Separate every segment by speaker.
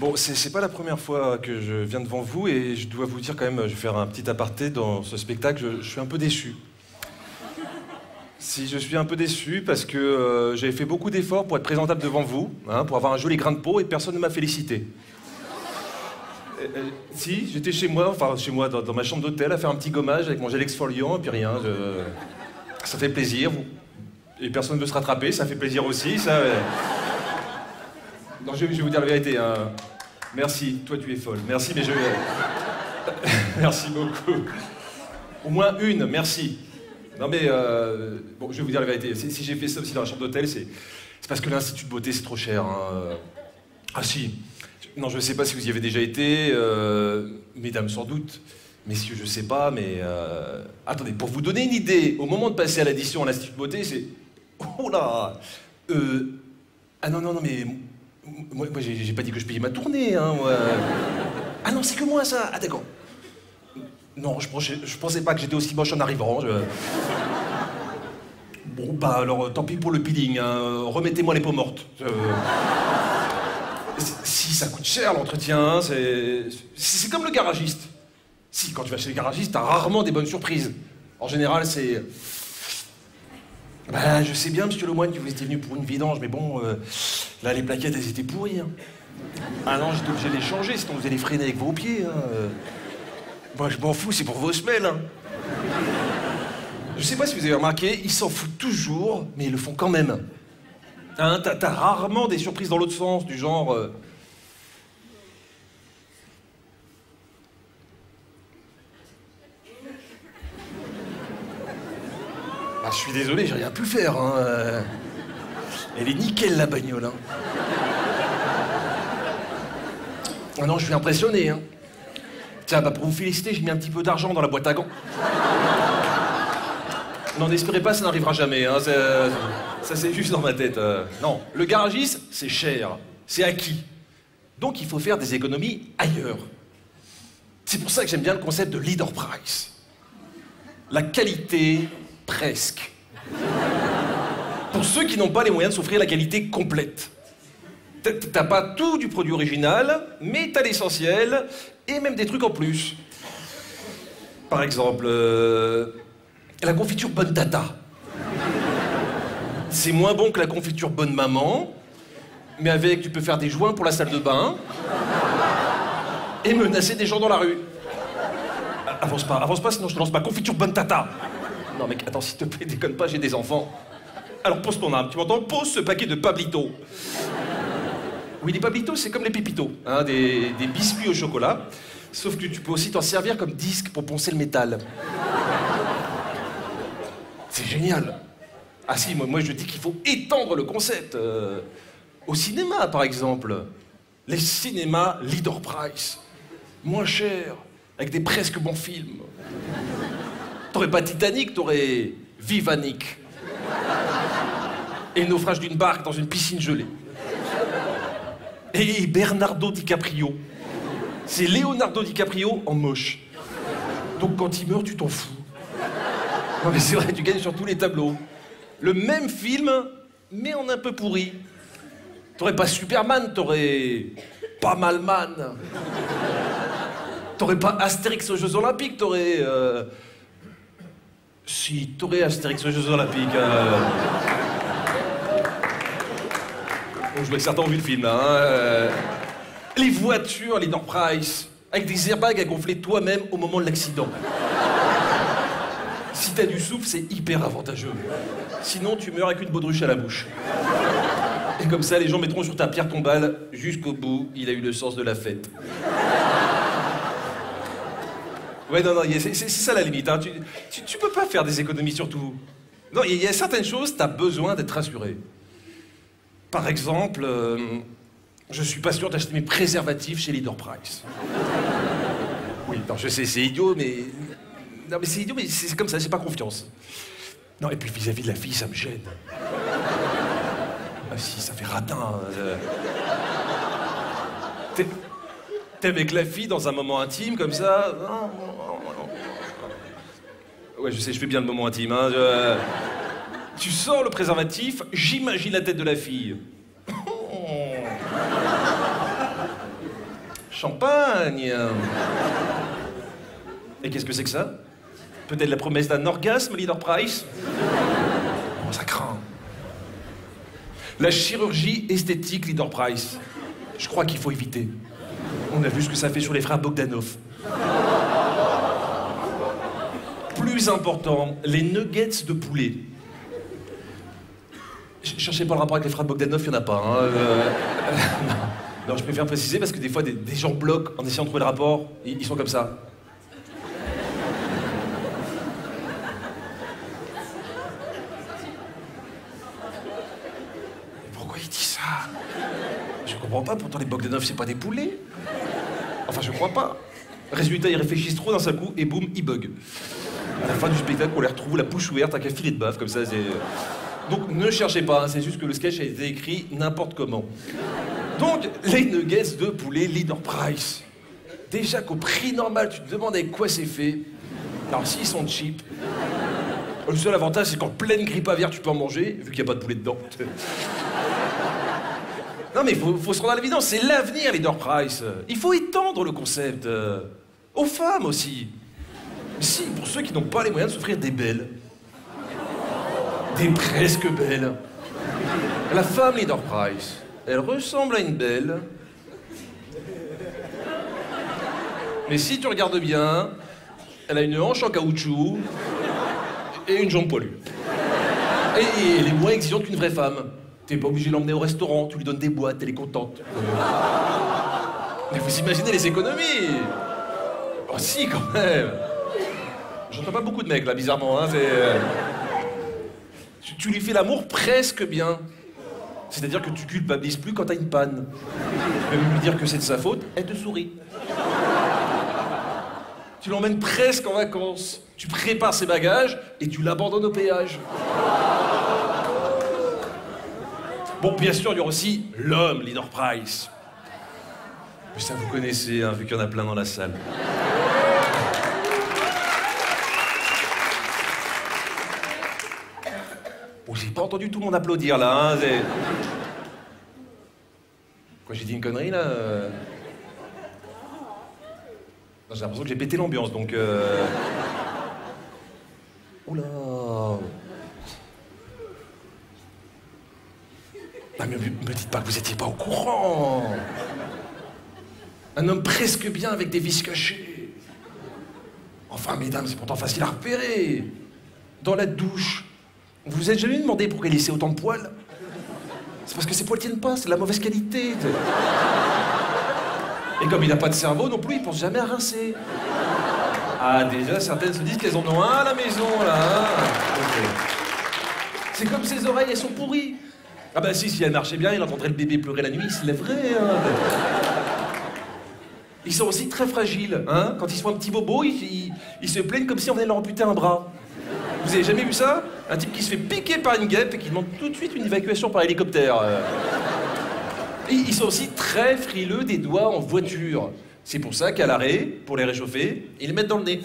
Speaker 1: Bon, c'est pas la première fois que je viens devant vous et je dois vous dire quand même, je vais faire un petit aparté dans ce spectacle, je suis un peu déçu. Si je suis un peu déçu parce que j'avais fait beaucoup d'efforts pour être présentable devant vous, hein, pour avoir un joli grain de peau et personne ne m'a félicité. Si, j'étais chez moi, dans ma chambre d'hôtel, à faire un petit gommage avec mon gel exfoliant et puis rien. Ça fait plaisir. Et personne ne veut se rattraper, ça fait plaisir aussi, ça. Non, je vais vous dire la vérité. Hein. Merci, toi tu es folle. Merci, mais je... Merci beaucoup. Au moins une, merci. Non mais, bon, je vais vous dire la vérité. Si j'ai fait ça aussi dans la chambre d'hôtel, c'est parce que l'Institut de beauté, c'est trop cher. Hein. Ah si. Non, je ne sais pas si vous y avez déjà été. Mesdames, sans doute. Messieurs, je sais pas, mais... Attendez, pour vous donner une idée, au moment de passer à l'addition à l'Institut de beauté, c'est... Oh là Ah non, mais... Moi j'ai pas dit que je payais ma tournée, hein, moi. Ah non, c'est que moi, ça. Ah d'accord. Non, je pensais pas que j'étais aussi moche en arrivant. Bon, bah alors, tant pis pour le peeling, hein. Remettez-moi les peaux mortes. Si, ça coûte cher l'entretien, hein. C'est comme le garagiste. Si, quand tu vas chez le garagiste, t'as rarement des bonnes surprises. En général, c'est... Ben, je sais bien, monsieur Lemoine, que vous étiez venu pour une vidange, mais bon, là, les plaquettes, elles étaient pourries. Hein. Ah non, j'étais obligé de les changer, sinon vous allez freiner avec vos pieds. Hein. Moi, je m'en fous, c'est pour vos semelles. Hein. Je sais pas si vous avez remarqué, ils s'en foutent toujours, mais ils le font quand même. Hein, t'as rarement des surprises dans l'autre sens, du genre... Ah, je suis désolé, j'ai rien pu faire. Hein. Elle est nickel, la bagnole. Hein. Ah non, je suis impressionné. Hein. Tiens, bah, pour vous féliciter, j'ai mis un petit peu d'argent dans la boîte à gants. Non, n'espérez pas, ça n'arrivera jamais. Hein. Ça, c'est juste dans ma tête. Non, le garagiste, c'est cher. C'est acquis. Donc, il faut faire des économies ailleurs. C'est pour ça que j'aime bien le concept de leader price. La qualité... Presque. Pour ceux qui n'ont pas les moyens de s'offrir la qualité complète. T'as pas tout du produit original, mais t'as l'essentiel, et même des trucs en plus. Par exemple, la confiture Bonne Tata. C'est moins bon que la confiture Bonne Maman, mais avec, tu peux faire des joints pour la salle de bain, et menacer des gens dans la rue. Avance pas, sinon je te lance ma confiture Bonne Tata. Non mec, attends, s'il te plaît, déconne pas, j'ai des enfants. Alors pose ton âme, tu m'entends? Pose ce paquet de Pablito. Oui, les Pablitos, c'est comme les Pépitos, hein, des biscuits au chocolat. Sauf que tu peux aussi t'en servir comme disque pour poncer le métal. C'est génial. Ah si, moi je dis qu'il faut étendre le concept. Au cinéma, par exemple. Les cinémas leader price. Moins cher, avec des presque bons films. T'aurais pas Titanic, t'aurais Vivanic. Et le naufrage d'une barque dans une piscine gelée. Et Bernardo DiCaprio. C'est Leonardo DiCaprio en moche. Donc quand il meurt, tu t'en fous. Non mais c'est vrai, tu gagnes sur tous les tableaux. Le même film, mais en un peu pourri. T'aurais pas Superman, t'aurais pas Malman. T'aurais pas Astérix aux Jeux Olympiques, t'aurais... Si, t'aurais Astérix aux Jeux Olympiques. Bon, je vois que certains ont vu le film, là. Hein. Les voitures, les Leader Price, avec des airbags à gonfler toi-même au moment de l'accident. Si t'as du souffle, c'est hyper avantageux. Sinon, tu meurs avec une baudruche à la bouche. Et comme ça, les gens mettront sur ta pierre tombale jusqu'au bout. Il a eu le sens de la fête. Ouais, non, c'est ça la limite. Hein. Tu peux pas faire des économies sur tout. Non, il y a certaines choses, t'as besoin d'être rassuré. Par exemple, je suis pas sûr d'acheter mes préservatifs chez Leader Price. Oui, non, je sais, c'est idiot, mais... Non, mais c'est idiot, mais c'est comme ça, j'ai pas confiance. Non, et puis vis-à-vis de la fille, ça me gêne. Ah si, ça fait radin. T'es avec la fille dans un moment intime, comme ça... Ouais, je sais, je fais bien le moment intime, hein. Tu sors le préservatif, j'imagine la tête de la fille. champagne. Et qu'est-ce que c'est que ça? Peut-être la promesse d'un orgasme, Leader Price? Oh, ça craint. La chirurgie esthétique, Leader Price. Je crois qu'il faut éviter. On a vu ce que ça fait sur les frères Bogdanov. Plus important, les nuggets de poulet. Cherchez pas le rapport avec les frères Bogdanov, il n'y en a pas. Hein. Non, je préfère préciser parce que des fois, des gens bloquent en essayant de trouver le rapport. Ils sont comme ça. Mais pourquoi il dit ça? Je comprends pas, pourtant les Bogdanov, c'est pas des poulets. Enfin, je crois pas. Résultat, ils réfléchissent trop d'un seul coup et boum, ils bug. À la fin du spectacle, on les retrouve la bouche ouverte avec un filet de baffe, comme ça, c'est... Donc, ne cherchez pas, hein, c'est juste que le sketch a été écrit n'importe comment. Donc, les nuggets de poulet Leader Price. Déjà qu'au prix normal, tu te demandes avec quoi c'est fait. Alors, s'ils sont cheap, le seul avantage, c'est qu'en pleine grippe aviaire, tu peux en manger, vu qu'il n'y a pas de poulet dedans. Non, mais faut se rendre à l'évidence, c'est l'avenir, Leader Price. Il faut étendre le concept. Aux femmes aussi. Si, pour ceux qui n'ont pas les moyens de s'offrir des belles. Des presque belles. La femme Leader Price, elle ressemble à une belle. Mais si tu regardes bien, elle a une hanche en caoutchouc et une jambe poilue. Et elle est moins exigeante qu'une vraie femme. T'es pas obligé de l'emmener au restaurant, tu lui donnes des boîtes, elle est contente. Mais vous imaginez les économies? Oh si, quand même. J'entends pas beaucoup de mecs, là, bizarrement. Hein, tu lui fais l'amour presque bien. C'est-à-dire que tu culpabilises plus quand t'as une panne. Tu peux même lui dire que c'est de sa faute, elle te sourit. Tu l'emmènes presque en vacances. Tu prépares ses bagages et tu l'abandonnes au péage. Bon, bien sûr, il y aura aussi l'homme, Leader Price. Mais ça, vous connaissez, hein, vu qu'il y en a plein dans la salle. Bon, j'ai pas entendu tout le monde applaudir, là. Hein, Quoi, j'ai dit une connerie, là Non, j'ai l'impression que j'ai pété l'ambiance, donc... Oula. Ah, mais me dites pas que vous étiez pas au courant. Un homme presque bien avec des vis cachées. Enfin, mesdames, c'est pourtant facile à repérer. Dans la douche, vous vous êtes jamais demandé pourquoi il laissait autant de poils? C'est parce que ses poils tiennent pas, c'est de la mauvaise qualité. Et comme il n'a pas de cerveau non plus, il pense jamais à rincer. Ah, déjà, certaines se disent qu'elles en ont un à la maison, là. Hein. Okay. C'est comme ses oreilles, elles sont pourries. Ah bah si elle marchait bien, il entendrait le bébé pleurer la nuit, il se lèverait. Hein. Ils sont aussi très fragiles, hein. Quand ils sont un petit bobo, ils se plaignent comme si on venait de leur amputer un bras. Vous avez jamais vu ça? Un type qui se fait piquer par une guêpe et qui demande tout de suite une évacuation par hélicoptère. Et ils sont aussi très frileux des doigts en voiture. C'est pour ça qu'à l'arrêt, pour les réchauffer, ils les mettent dans le nez.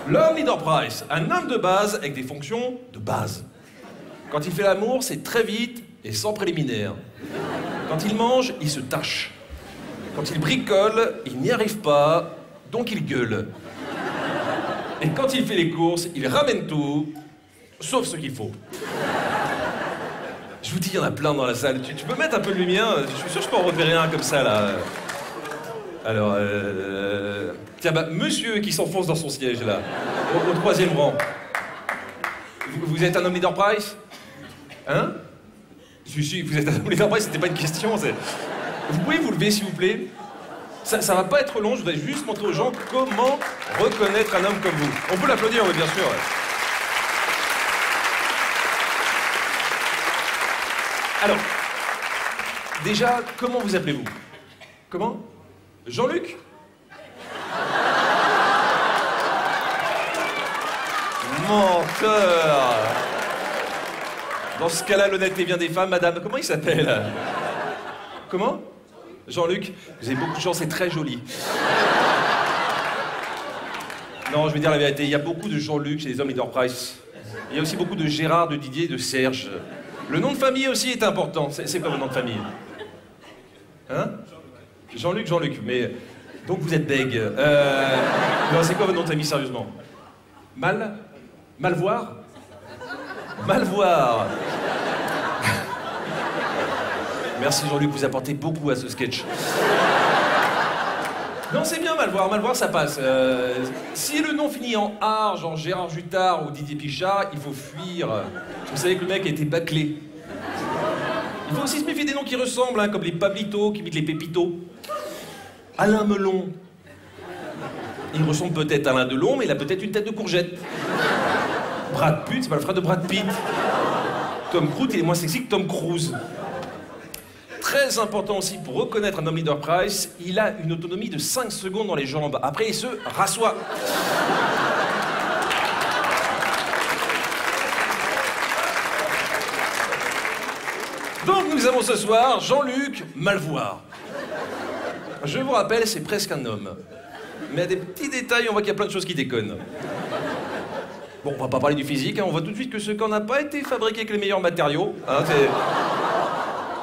Speaker 1: L'homme Leader Price, un homme de base avec des fonctions de base. Quand il fait l'amour, c'est très vite et sans préliminaire. Quand il mange, il se tâche. Quand il bricole, il n'y arrive pas, donc il gueule. Et quand il fait les courses, il ramène tout, sauf ce qu'il faut. Je vous dis, il y en a plein dans la salle. Tu peux mettre un peu de lumière? Je suis sûr que je peux en repérer un comme ça, là. Alors, tiens, bah, monsieur qui s'enfonce dans son siège, là, au troisième rang. Vous êtes un homme Leader Price? Hein? Si, vous êtes un homme Leader Price, c'était pas une question, c'est... Vous pouvez vous lever, s'il vous plaît? Ça va pas être long, je voudrais juste montrer aux gens comment reconnaître un homme comme vous. On peut l'applaudir, oui, bien sûr. Ouais. Alors, déjà, comment vous appelez-vous? Comment? Jean-Luc? Menteur! Dans ce cas-là, l'honnêteté vient des femmes, madame. Comment il s'appelle? Comment? Jean-Luc? Vous avez beaucoup de chance, c'est très joli. Non, je vais dire la vérité, il y a beaucoup de Jean-Luc chez les hommes Leader Price. Il y a aussi beaucoup de Gérard, de Didier, de Serge. Le nom de famille aussi est important. C'est quoi votre nom de famille? Hein? Jean-Luc, mais... Donc vous êtes bègue. Non, c'est quoi votre nom de famille, sérieusement? Malvoir? Malvoir. Merci Jean-Luc, vous apportez beaucoup à ce sketch. Non, c'est bien Malvoir, ça passe. Si le nom finit en art, genre Gérard Juttard ou Didier Pichard, il faut fuir. Vous savez que le mec a été bâclé. Il faut aussi se méfier des noms qui ressemblent, hein, comme les Pablitos qui imitent les Pépitos. Alain Melon. Il ressemble peut-être à Alain Delon, mais il a peut-être une tête de courgette. Brad Pitt, c'est pas le frère de Brad Pitt. Tom Cruise, il est moins sexy que Tom Cruise. Très important aussi pour reconnaître un homme leader Price, il a une autonomie de 5 secondes dans les jambes. Après, il se rassoit. Donc nous avons ce soir Jean-Luc Malvoir. Je vous rappelle, c'est presque un homme. Mais à des petits détails, on voit qu'il y a plein de choses qui déconnent. Bon, on va pas parler du physique, hein, on voit tout de suite que ce corps n'a pas été fabriqué avec les meilleurs matériaux. Hein,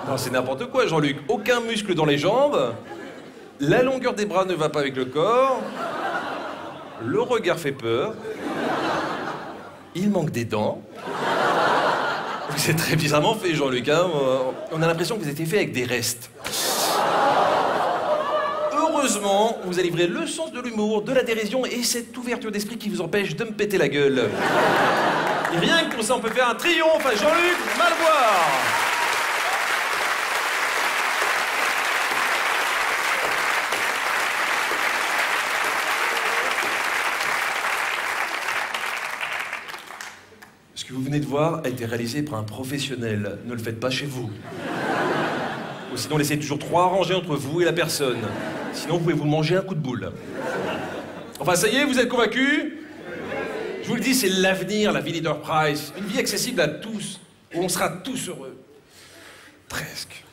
Speaker 1: non, c'est n'importe quoi, Jean-Luc. Aucun muscle dans les jambes. La longueur des bras ne va pas avec le corps. Le regard fait peur. Il manque des dents. Vous êtes très bizarrement fait, Jean-Luc. Hein. On a l'impression que vous étiez fait avec des restes. Heureusement, vous a livré le sens de l'humour, de la dérision et cette ouverture d'esprit qui vous empêche de me péter la gueule. Et rien que pour ça, on peut faire un triomphe à Jean-Luc Malvoir. Ce que vous venez de voir a été réalisé par un professionnel. Ne le faites pas chez vous. Ou sinon, laissez toujours 3 rangées entre vous et la personne. Sinon, vous pouvez vous manger un coup de boule. Enfin, ça y est, vous êtes convaincus? Je vous le dis, c'est l'avenir, la vie Leader Price. Une vie accessible à tous, où on sera tous heureux. Presque.